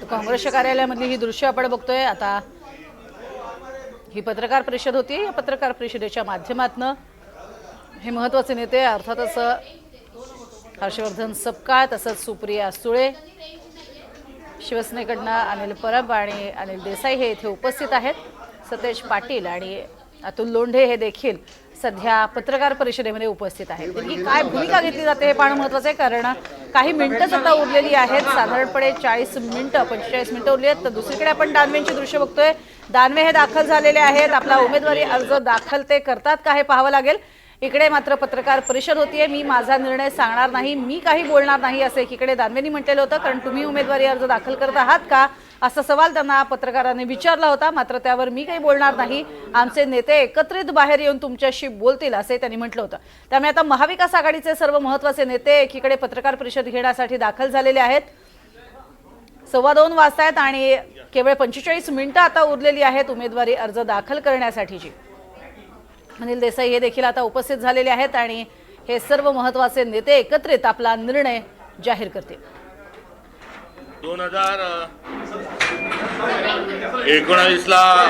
काँग्रेसच्या कार्यालयामधली ही दृश्य आपण बघतोय आता। ही पत्रकार परिषद होती। या पत्रकार परिषदेच्या माध्यमातून हे महत्त्वाचे नेते अर्थातच हर्षवर्धन सपकाळ, तसंच सुप्रिया सुळे, शिवसेनेकडनं अनिल परब आणि अनिल देसाई हे इथे उपस्थित आहेत। सतेज पाटील आणि अतुल लोंढे हे देखील सध्या पत्रकार परिषदेमध्ये उपस्थित आहेत। त्यांची काय भूमिका घेतली जाते हे पाहणं महत्त्वाचं आहे, कारण काही मिनिटंच आता उरलेली आहेत। साधारणपणे 40 मिनिटं 45 मिनिटं उरली आहेत। तर दुसरीकडे आपण दानवेंची दृश्य बघतोय। दानवे हे दाखल झालेले आहेत। आपला उमेदवारी अर्ज दाखल ते करतात का हे पाहावं लागेल। इकडे मात्र पत्रकार परिषद होतीये। मी माझा निर्णय सांगणार नाही, मी काही बोलणार नाही असं एकीकडे दानवेंनी म्हटलेलं होतं, कारण तुम्ही उमेदवारी अर्ज दाखल करत आहात का असा सवाल त्यांना पत्रकारांनी विचारला होता। मात्र त्यावर मी काही बोलणार नाही, आमचे नेते एकत्रित बाहेर येऊन तुमच्याशी बोलतील असे त्यांनी म्हटलं होतं। त्यामुळे आता महाविकास आघाडीचे सर्व महत्त्वाचे नेते एकीकडे पत्रकार परिषद घेण्यासाठी दाखल झालेले आहेत। 2:15 वाजतायत आणि केवळ 45 मिनिटं आता उरलेली आहेत उमेदवारी अर्ज दाखल करण्यासाठीची। अनिल देसाई हे देखील आता उपस्थित झालेले आहेत आणि हे सर्व महत्त्वाचे नेते एकत्रित आपला निर्णय जाहीर करतील। 2019 ला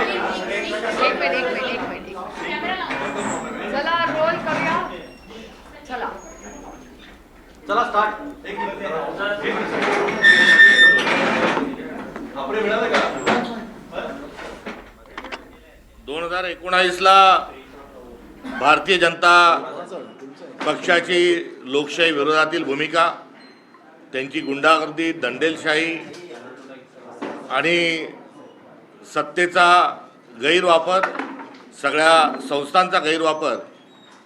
चला रोल करूया। चला चला स्टार्ट। 2019 ला भारतीय जनता पक्षाची लोकशाही विरोधातील भूमिका, त्यांची गुंडागर्दी, दंडेलशाही आणि सत्तेचा गैरवापर, सगळ्या संस्थांचा गैरवापर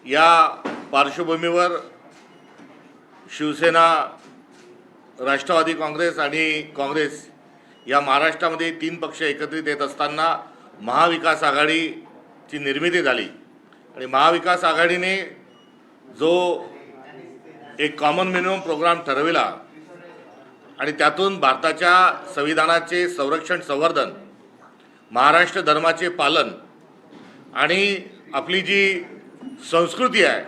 या पार्श्वभूमीवर शिवसेना, राष्ट्रवादी काँग्रेस आणि काँग्रेस या महाराष्ट्रामध्ये 3 पक्ष एकत्रित येत असताना महाविकास आघाडीची निर्मिती झाली। आणि महाविकास आघाडीने जो एक कॉमन मिनिमम प्रोग्राम ठरविला आणि त्यातून भारताच्या संविधानाचे संरक्षण, संवर्धन, महाराष्ट्र धर्माचे पालन आणि आपली जी संस्कृती आहे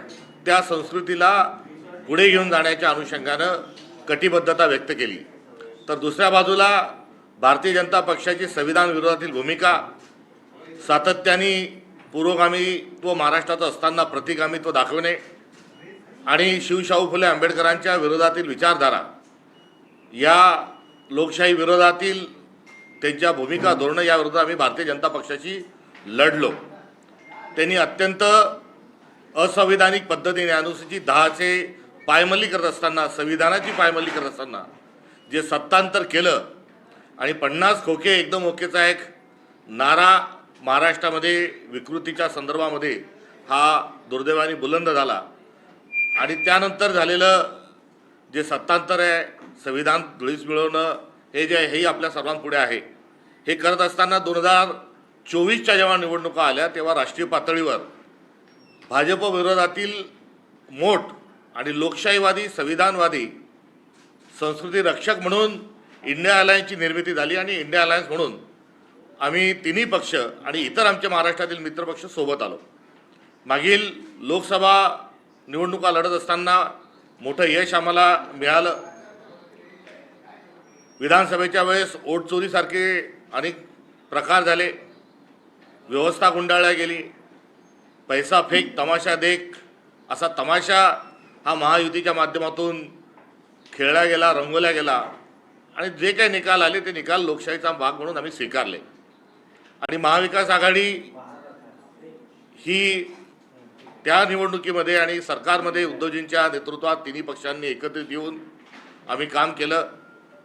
त्या संस्कृतीला पुढे घेऊन जाण्याच्या अनुषंगानं कटिबद्धता व्यक्त केली। तर दुसऱ्या बाजूला भारतीय जनता पक्षाची संविधान विरोधातील भूमिका, सातत्याने पुरोगामीत्व महाराष्ट्रात असताना प्रतिगामीत्व दाखवणे आणि शिवशाहू फुले आंबेडकरांच्या विरोधातील विचारधारा, या लोकशाही विरोधातील त्यांच्या भूमिका, धोरणं याविरोधात आम्ही भारतीय जनता पक्षाशी लढलो। त्यांनी अत्यंत असंविधानिक पद्धतीने अनुसूचित 10चे पायमल्ली करत असताना, संविधानाची पायमल्ली करत असताना जे सत्तांतर केलं आणि 50 खोके एकदम ओकेचा एक नारा महाराष्ट्रामध्ये विकृतीच्या संदर्भामध्ये हा दुर्दैवाने बुलंद झाला। आणि त्यानंतर झालेलं जे सत्तांतर आहे, संविधान धुळीस मिळवणं, हे जे आहे हे आपल्या सर्वांपुढे आहे। हे करत असताना 2024च्या जेव्हा निवडणुका आल्या तेव्हा राष्ट्रीय पातळीवर भाजप विरोधातील मोठ आणि लोकशाहीवादी, संविधानवादी, संस्कृती रक्षक म्हणून इंडिया अलायन्सची निर्मिती झाली आणि इंडिया अलायन्स म्हणून आम्ही तिन्ही पक्ष आणि इतर आमचे महाराष्ट्रातील मित्रपक्ष सोबत आलो। मागील लोकसभा निवडणुका लढत असताना मोठं यश आम्हाला मिळालं। विधानसभेच्या वेळेस वोट चोरीसारखे अनेक प्रकार झाले, व्यवस्था गुंडाळल्या गेली, पैसा फेक तमाशा देख असा तमाशा हा महायुतीच्या माध्यमातून खेळला गेला, रंगवला गेला आणि जे काही निकाल आले ते निकाल लोकशाहीचा भाग म्हणून आम्ही स्वीकारले। आणि महाविकास आघाडी ही त्या निवडणुकीमध्ये आणि सरकारमध्ये उद्धवजींच्या नेतृत्वात तिन्ही पक्षांनी एकत्रित येऊन आम्ही काम केलं।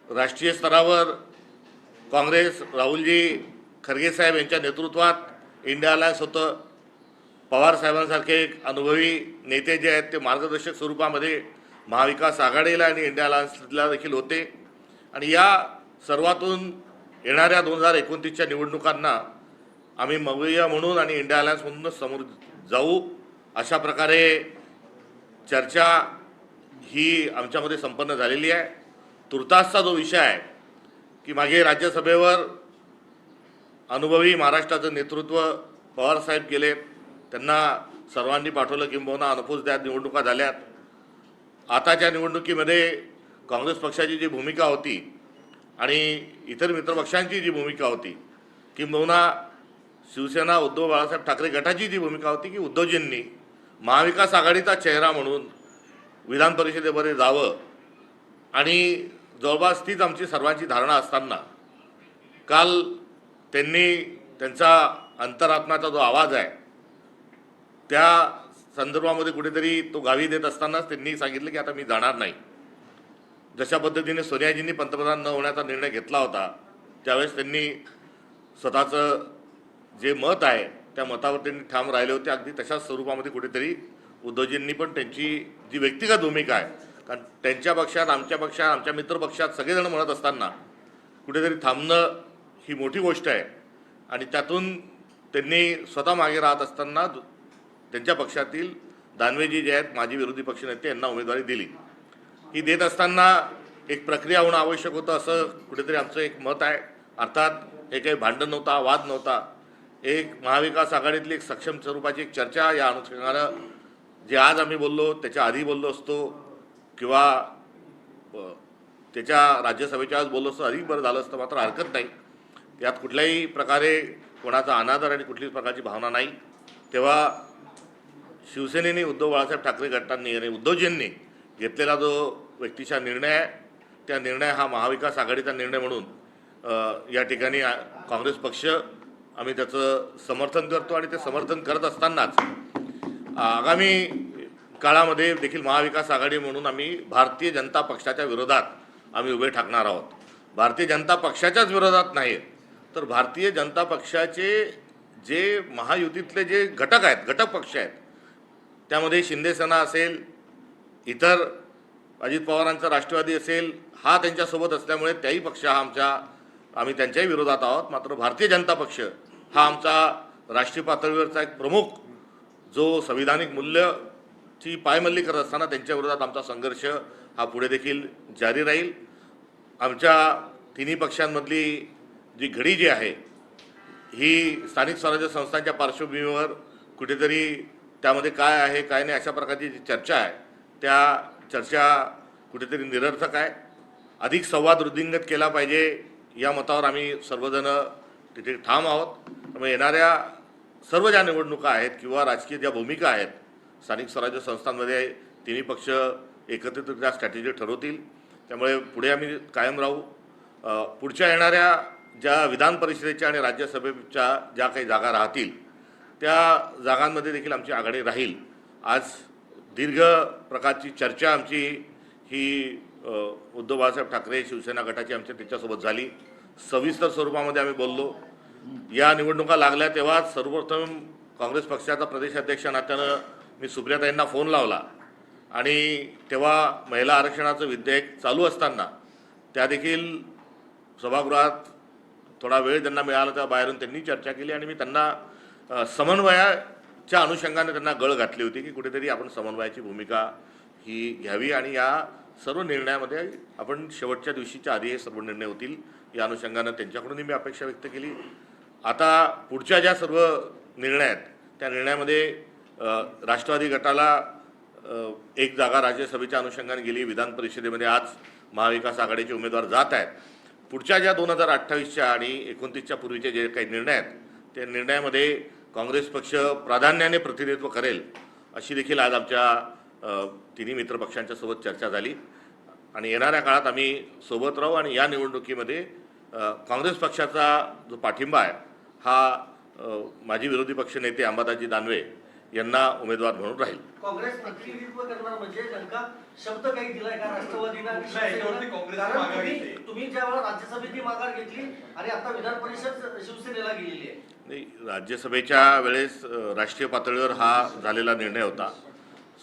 राष्ट्रीय स्तरावर काँग्रेस, राहुलजी खरगे साहेब यांच्या नेतृत्वात इंडिया अलायन्स होतं। पवार साहेबांसारखे एक अनुभवी नेते जे आहेत ते मार्गदर्शक स्वरूपामध्ये महाविकास आघाडीला आणि इंडिया अलायन्सला देखील होते। आणि या सर्वातून येणाऱ्या 2029च्या निवडणुकांना आम्ही मवय्या म्हणून आणि इंडिया अलायन्स म्हणूनच समोर जाऊ अशा प्रकारे चर्चा ही आमच्यामध्ये संपन्न झालेली आहे। तुर्तासचा जो विषय आहे की मागे राज्यसभेवर अनुभवी महाराष्ट्राचं नेतृत्व पवार साहेब केले, त्यांना सर्वांनी पाठवलं, किंबहुना अनफूस त्या निवडणुका झाल्यात. आताच्या निवडणुकीमध्ये काँग्रेस पक्षाची जी भूमिका होती आणि इतर मित्रपक्षांची जी भूमिका होती, किंबहुना शिवसेना उद्धव बाळासाहेब ठाकरे गटाची जी भूमिका होती की उद्धवजींनी महाविकास आघाडीचा चेहरा म्हणून विधान परिषदेमध्ये जावं, आणि जवळपास तीच आमची सर्वांची धारणा असताना काल त्यांनी त्यांचा अंतरात्म्याचा जो आवाज आहे त्या संदर्भामध्ये कुठेतरी तो गावी देत असतानाच त्यांनी सांगितलं की आता मी जाणार नाही. जशा पद्धतीने सोनियाजींनी पंतप्रधान न होण्याचा निर्णय घेतला होता, त्यावेळेस त्यांनी स्वतःचं जे मत आहे त्या मतावर त्यांनी ठाम राहिले होते. अगदी तशाच स्वरूपामध्ये कुठेतरी उद्धवजींनी पण त्यांची जी व्यक्तिगत भूमिका आहे, कारण त्यांच्या पक्षात, आमच्या पक्षात, आमच्या मित्रपक्षात सगळेजण म्हणत असताना कुठेतरी थांबणं ही मोठी गोष्ट आहे. आणि त्यातून त्यांनी स्वतः मागे राहत असताना त्यांच्या पक्षातील दानवेजी जे आहेत माजी विरोधी पक्षनेते, यांना उमेदवारी दिली. ही देत असताना एक प्रक्रिया होणं आवश्यक होतं असं कुठेतरी आमचं एक मत आहे. अर्थात हे काही भांडण नव्हता, वाद नव्हता. एक महाविकास आघाडीतली एक सक्षम स्वरूपाची एक चर्चा या अनुषंगानं जे आज आम्ही बोललो त्याच्या आधी बोललो असतो किंवा त्याच्या राज्यसभेच्या आज बोललो असतो अधिक बरं झालं असतं, मात्र हरकत नाही. यात कुठल्याही प्रकारे कोणाचा अनादर आणि कुठलीच प्रकारची भावना नाही. तेव्हा शिवसेनेने उद्धव बाळासाहेब ठाकरे गटांनी आणि उद्धवजींनी घेतलेला जो व्यक्तिशा निर्णय आहे, त्या निर्णय हा महाविकास आघाडीचा निर्णय म्हणून या ठिकाणी काँग्रेस पक्ष आम्ही त्याचं समर्थन करतो. आणि ते समर्थन करत असतानाच आगामी काळामध्ये देखील महाविकास आघाडी म्हणून आम्ही भारतीय जनता पक्षाच्या विरोधात आम्ही उभे ठाकणार आहोत. भारतीय जनता पक्षाच्याच विरोधात नाही, तर भारतीय जनता पक्षाचे जे महायुतीतले जे घटक आहेत, घटक पक्ष आहेत, त्यामध्ये शिंदेसेना असेल, इतर अजित पवारांचा राष्ट्रवादी असेल, हा त्यांच्यासोबत असल्यामुळे त्याही पक्ष हा आम्ही त्यांच्याही विरोधात आहोत. मात्र भारतीय जनता पक्ष हा आमचा राष्ट्रीय पातळीवरचा एक प्रमुख जो संविधानिक मूल्याची पायमल्ली करत असताना त्यांच्या विरोधात आमचा संघर्ष हा पुढे देखील जारी राहील. आमच्या तिन्ही पक्षांमधली जी घडी जी आहे ही स्थानिक स्वराज्य संस्थांच्या पार्श्वभूमीवर कुठेतरी त्यामध्ये काय आहे काय नाही अशा प्रकारची जी चर्चा आहे त्या चर्चा कुठेतरी निरर्थक आहे. अधिक संवाद वृद्धिंगत केला पाहिजे या मतावर आम्ही सर्वजण तिथे ठाम आहोत. त्यामुळे येणाऱ्या सर्व ज्या निवडणुका आहेत किंवा राजकीय ज्या भूमिका आहेत स्थानिक स्वराज्य संस्थांमध्ये तिन्ही पक्ष एकत्रितरित्या स्ट्रॅटेजी ठरवतील. त्यामुळे पुढे आम्ही कायम राहू. पुढच्या येणाऱ्या ज्या विधान परिषदेच्या आणि राज्यसभेच्या ज्या काही जागा राहतील त्या जागांमध्ये देखील आमची आघाडी राहील. आज दीर्घ प्रकारची चर्चा आमची ही उद्धव बाळासाहेब ठाकरे शिवसेना गटाची आमच्या त्याच्यासोबत झाली. सविस्तर स्वरूपामध्ये आम्ही बोललो. या निवडणुका लागल्या तेव्हा सर्वप्रथम काँग्रेस पक्षाचा प्रदेशाध्यक्ष नात्यानं मी सुप्रियाताईंना फोन लावला आणि तेव्हा महिला आरक्षणाचं विधेयक चालू असताना त्या देखील सभागृहात थोडा वेळ त्यांना मिळाला, त्या बाहेरून त्यांनी चर्चा केली आणि मी त्यांना समन्वयाच्या अनुषंगाने त्यांना गळ घातली होती की कुठेतरी आपण समन्वयाची भूमिका ही घ्यावी आणि या सर्व निर्णयामध्ये आपण शेवटच्या दिवशीच्या आधी हे सर्व निर्णय होतील या अनुषंगानं त्यांच्याकडूनही मी अपेक्षा व्यक्त केली. आता पुढच्या ज्या सर्व निर्णय आहेत त्या निर्णयामध्ये राष्ट्रवादी गटाला एक जागा राज्यसभेच्या अनुषंगाने गेली. विधान परिषदेमध्ये आज महाविकास आघाडीचे उमेदवार जात आहेत. पुढच्या ज्या 2028च्या आणि 29च्या पूर्वीचे जे काही निर्णय आहेत त्या निर्णयामध्ये काँग्रेस पक्ष प्राधान्याने प्रतिनिधित्व करेल अशी देखील आज आमच्या तिन्ही मित्रपक्षांच्या सोबत चर्चा झाली. आणि येणाऱ्या काळात आम्ही सोबत राहू आणि या निवडणुकीमध्ये काँग्रेस पक्षाचा जो पाठिंबा आहे हा माजी विरोधी पक्षनेते अंबादासजी दानवे यांना उमेदवार म्हणून राहील. काँग्रेस प्रतिनिधित्व करणार म्हणजे नेमका शब्द काही दिलाय का राष्ट्रवादीनं आणि याच्यावरती काँग्रेस कारण माघार घेते. तुम्ही ज्यावेळेला राज्यसभेची माघार घेतली आणि आता विधान परिषद शिवसेनेला गेलेली आहे. नाही, राज्यसभेच्या वेळेस राष्ट्रीय पातळीवर हा झालेला निर्णय होता.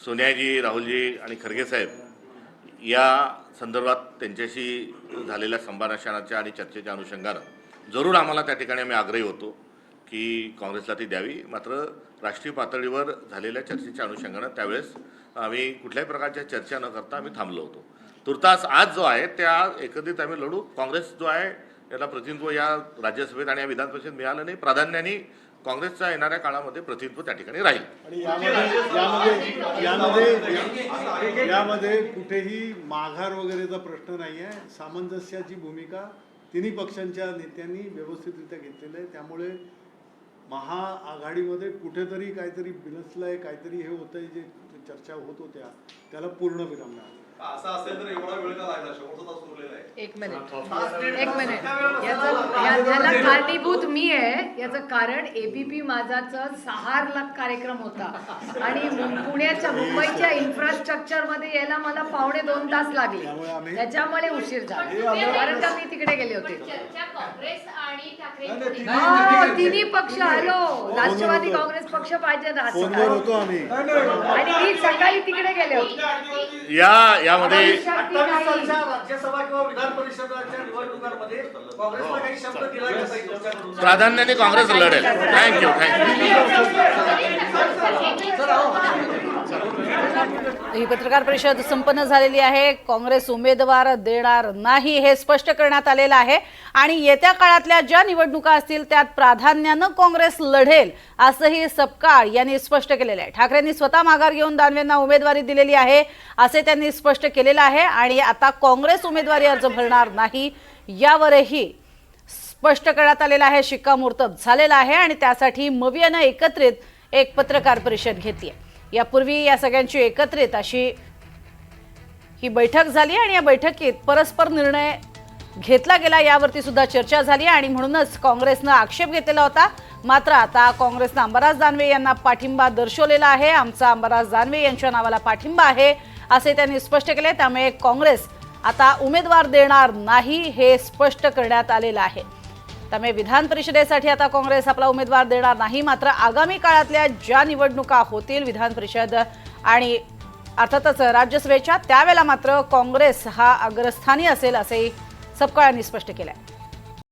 सोनियाजी, राहुलजी आणि खरगे साहेब या संदर्भात त्यांच्याशी झालेल्या संभाषणाच्या आणि चर्चेच्या अनुषंगानं जरूर आम्हाला त्या ठिकाणी आम्ही आग्रही होतो की काँग्रेसला ती द्यावी. मात्र राष्ट्रीय पातळीवर झालेल्या चर्चेच्या अनुषंगानं त्यावेळेस आम्ही कुठल्याही प्रकारच्या चर्चा न करता आम्ही थांबलो होतो. तुर्तास आज जो आहे त्या एकत्रित आम्ही लढू. काँग्रेस जो आहे त्याला प्रतिनिधित्व या राज्यसभेत आणि या विधान परिषदेत मिळालं नाही. प्राधान्याने काँग्रेसचा येणाऱ्या काळामध्ये प्रतिनिधित्व त्या ठिकाणी राहील. आणि यामध्ये कुठेही माघार वगैरेचा प्रश्न नाही आहे. सामंजस्याची भूमिका तिन्ही पक्षांच्या नेत्यांनी व्यवस्थितरित्या घेतलेलं आहे. त्यामुळे महाआघाडीमध्ये कुठेतरी काहीतरी बिनसलंय, काहीतरी हे होतंय, जे चर्चा होत होत्या त्याला पूर्ण विराम मिळाला. असं असेल तर एवढा वेळ का लागला? शेवटचा तास उरलेला आहे. एक मिनिट याला कारणीभूत मी आहे. याचं कारण एबीपी माझाचा 6 लाख कार्यक्रम होता आणि मुंबईच्या इन्फ्रास्ट्रक्चर मध्ये यायला मला 2.5 तास लागले. त्याच्यामुळे उशीर झाला, कारण का मी तिकडे गेले होते. काँग्रेस आणि ठाकरे तिन्ही पक्ष आलो, राष्ट्रवादी काँग्रेस पक्ष पाहिजे ना असं. फोनवर होतो आम्ही. आणि मी सकाळी तिकडे गेले होते. यामध्ये 28 सालच्या राज्यसभा किंवा विधान परिषदाच्या निवडणुकांमध्ये काँग्रेसला काही शब्द दिला का ताई तुमच्याकडून? प्राधान्याने काँग्रेस लढेल. थँक्यू. ही पत्रकार परिषद संपन्न झालेली आहे. काँग्रेस उमेदवार देणार नाही हे स्पष्ट करण्यात आलेलं आहे आणि येत्या काळातल्या ज्या निवडणुका असतील त्यात प्राधान्यानं काँग्रेस लढेल असंही सपकाळ यांनी स्पष्ट केलेलं आहे. ठाकरेंनी स्वतः माघार घेऊन दानवेंना उमेदवारी दिलेली आहे असे त्यांनी स्पष्ट केलेलं आहे आणि आता काँग्रेस उमेदवारी अर्ज भरणार नाही यावरही स्पष्ट करण्यात आलेलं आहे. शिक्कामोर्तब झालेला आहे आणि त्यासाठी मवियानं एकत्रित एक पत्रकार परिषद घेतली आहे. यापूर्वी या सगळ्यांची एकत्रित अशी ही बैठक झाली आणि या बैठकीत परस्पर निर्णय घेतला गेला यावरती सुद्धा चर्चा झाली आणि म्हणूनच काँग्रेसनं आक्षेप घेतलेला होता. मात्र आता काँग्रेसनं अंबादास दानवे यांना पाठिंबा दर्शवलेला आहे. आमचा अंबादास दानवे यांच्या नावाला पाठिंबा आहे असे त्यांनी स्पष्ट केले. त्यामुळे काँग्रेस आता उमेदवार देणार नाही हे स्पष्ट करण्यात आलेलं आहे. त्यामुळे विधान परिषदेसाठी आता काँग्रेस आपला उमेदवार देणार नाही. मात्र आगामी काळातल्या ज्या निवडणुका होतील विधान परिषद आणि अर्थातच राज्यसभेच्या त्यावेळेला मात्र काँग्रेस हा अग्रस्थानी असेल असेही सपकाळ यांनी स्पष्ट केलं आहे.